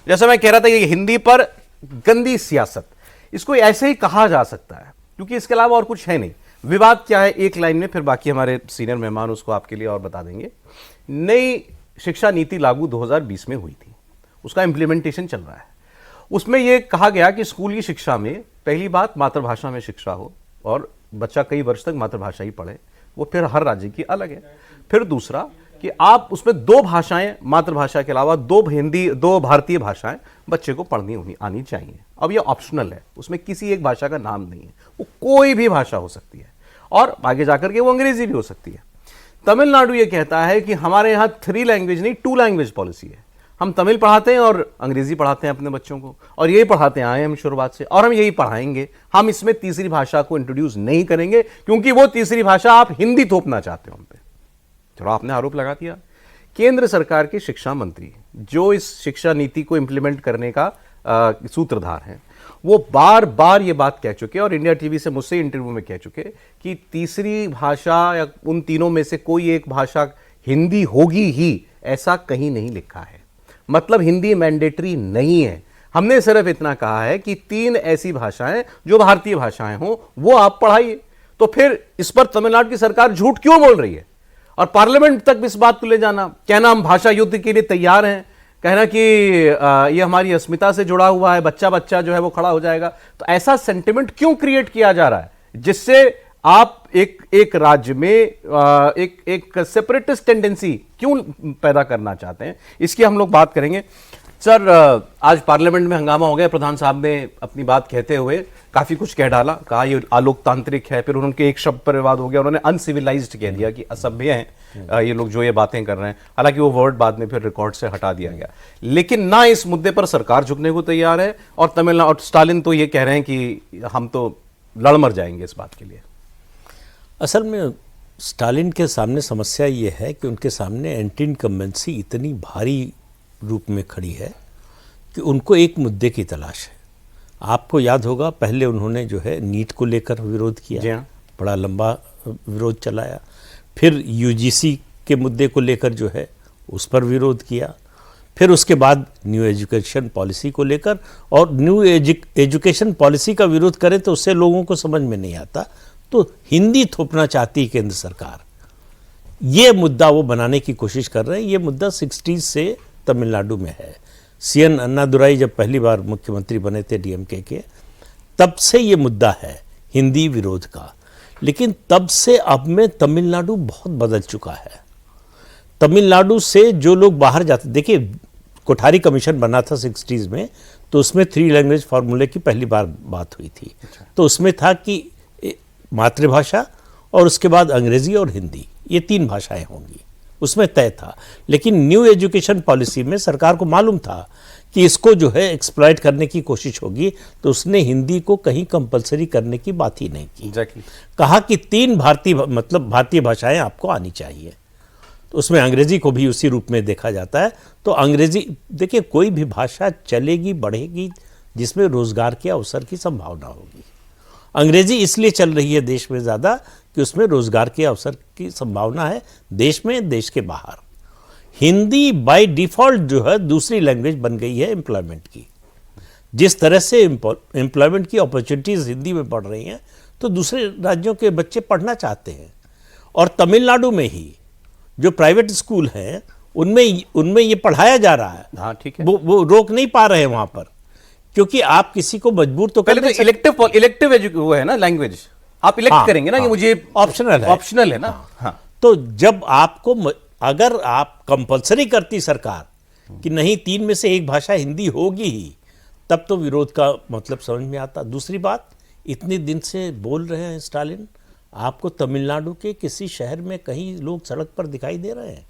जैसा मैं कह रहा था, ये हिंदी पर गंदी सियासत, इसको ऐसे ही कहा जा सकता है क्योंकि इसके अलावा और कुछ है नहीं। विवाद क्या है, एक लाइन में, फिर बाकी हमारे सीनियर मेहमान उसको आपके लिए और बता देंगे। नई शिक्षा नीति लागू 2020 में हुई थी, उसका इंप्लीमेंटेशन चल रहा है। उसमें यह कहा गया कि स्कूल की शिक्षा में पहली बात मातृभाषा में शिक्षा हो और बच्चा कई वर्ष तक मातृभाषा ही पढ़े, वो फिर हर राज्य की अलग है। फिर दूसरा कि आप उसमें 2 भाषाएं, मातृभाषा के अलावा 2 हिंदी 2 भारतीय भाषाएं बच्चे को पढ़नी आनी चाहिए। अब ये ऑप्शनल है, उसमें किसी एक भाषा का नाम नहीं है, वो कोई भी भाषा हो सकती है और आगे जाकर के वो अंग्रेजी भी हो सकती है। तमिलनाडु ये कहता है कि हमारे यहाँ 3 लैंग्वेज नहीं 2 लैंग्वेज पॉलिसी है, हम तमिल पढ़ाते हैं और अंग्रेजी पढ़ाते हैं अपने बच्चों को, और यही पढ़ाते आए हम शुरुआत से, और हम यही पढ़ाएंगे। हम इसमें तीसरी भाषा को इंट्रोड्यूस नहीं करेंगे क्योंकि वो तीसरी भाषा आप हिंदी थोपना चाहते हो हम पे। चलो, आपने आरोप लगा दिया। केंद्र सरकार के शिक्षा मंत्री जो इस शिक्षा नीति को इंप्लीमेंट करने का सूत्रधार हैं, वो बार बार ये बात कह चुके और इंडिया टीवी से मुझसे इंटरव्यू में कह चुके कि तीसरी भाषा या उन तीनों में से कोई एक भाषा हिंदी होगी ही, ऐसा कहीं नहीं लिखा है। मतलब हिंदी मैंडेटरी नहीं है। हमने सिर्फ इतना कहा है कि 3 ऐसी भाषाएं जो भारतीय भाषाएं हों वो आप पढ़ाइए। तो फिर इस पर तमिलनाडु की सरकार झूठ क्यों बोल रही है और पार्लियामेंट तक इस बात को ले जाना, कहना हम भाषा युद्ध के लिए तैयार हैं, कहना कि ये हमारी अस्मिता से जुड़ा हुआ है, बच्चा बच्चा जो है वो खड़ा हो जाएगा। तो ऐसा सेंटिमेंट क्यों क्रिएट किया जा रहा है जिससे आप एक राज्य में एक सेपरेटिस्ट टेंडेंसी क्यों पैदा करना चाहते हैं, इसकी हम लोग बात करेंगे। सर, आज पार्लियामेंट में हंगामा हो गया। प्रधान साहब ने अपनी बात कहते हुए काफी कुछ कह डाला, कहा ये अलोकतांत्रिक है, फिर उनके एक शब्द पर विवाद हो गया, उन्होंने अनसिविलाइज्ड कह दिया कि असभ्य हैं ये लोग जो ये बातें कर रहे हैं। हालांकि वो वर्ड बाद में फिर रिकॉर्ड से हटा दिया गया, लेकिन ना इस मुद्दे पर सरकार झुकने को तैयार है और तमिलनाडु और स्टालिन तो ये कह रहे हैं कि हम तो लड़ मर जाएंगे इस बात के लिए। असल में स्टालिन के सामने समस्या ये है कि उनके सामने एंटी इनकम्बेंसी इतनी भारी रूप में खड़ी है कि उनको एक मुद्दे की तलाश है। आपको याद होगा पहले उन्होंने जो है नीट को लेकर विरोध किया, बड़ा लंबा विरोध चलाया, फिर यूजीसी के मुद्दे को लेकर जो है उस पर विरोध किया, फिर उसके बाद न्यू एजुकेशन पॉलिसी को लेकर, और न्यू एजुकेशन पॉलिसी का विरोध करें तो उससे लोगों को समझ में नहीं आता, तो हिंदी थोपना चाहती है केंद्र सरकार। ये मुद्दा वो बनाने की कोशिश कर रहे हैं। ये मुद्दा 60s से तमिलनाडु में है। CN अन्नादुराई जब पहली बार मुख्यमंत्री बने थे DMK के, तब से ये मुद्दा है हिंदी विरोध का। लेकिन तब से अब में तमिलनाडु बहुत बदल चुका है। तमिलनाडु से जो लोग बाहर जाते, देखिए कोठारी कमीशन बना था 60s में, तो उसमें 3 लैंग्वेज फार्मूले की पहली बार बात हुई थी। तो उसमें था कि मातृभाषा और उसके बाद अंग्रेजी और हिंदी, ये 3 भाषाएं होंगी, उसमें तय था। लेकिन न्यू एजुकेशन पॉलिसी में सरकार को मालूम था कि इसको जो है एक्सप्लॉइट करने की कोशिश होगी, तो उसने हिंदी को कहीं कंपलसरी करने की बात ही नहीं की। कहा कि 3 भारतीय भाषाएं आपको आनी चाहिए। तो उसमें अंग्रेजी को भी उसी रूप में देखा जाता है। तो अंग्रेजी, देखिए कोई भी भाषा चलेगी बढ़ेगी जिसमें रोजगार के अवसर की संभावना होगी। अंग्रेजी इसलिए चल रही है देश में ज़्यादा कि उसमें रोजगार के अवसर की संभावना है, देश में, देश के बाहर। हिंदी बाय डिफ़ॉल्ट जो है दूसरी लैंग्वेज बन गई है एम्प्लॉयमेंट की। जिस तरह से एम्प्लॉयमेंट की अपॉर्चुनिटीज़ हिंदी में बढ़ रही हैं, तो दूसरे राज्यों के बच्चे पढ़ना चाहते हैं। और तमिलनाडु में ही जो प्राइवेट स्कूल हैं उनमें ये पढ़ाया जा रहा है। हाँ, ठीक है। वो रोक नहीं पा रहे हैं वहाँ पर, क्योंकि आप किसी को मजबूर तो पहले तो इलेक्टिव वो है ना लैंग्वेज, आप इलेक्ट करेंगे ना कि मुझे ऑप्शनल है ना। हाँ। तो जब आपको अगर आप कंपलसरी करती सरकार कि नहीं 3 में से एक भाषा हिंदी होगी ही, तब तो विरोध का मतलब समझ में आता। दूसरी बात, इतने दिन से बोल रहे हैं स्टालिन, आपको तमिलनाडु के किसी शहर में कहीं लोग सड़क पर दिखाई दे रहे हैं?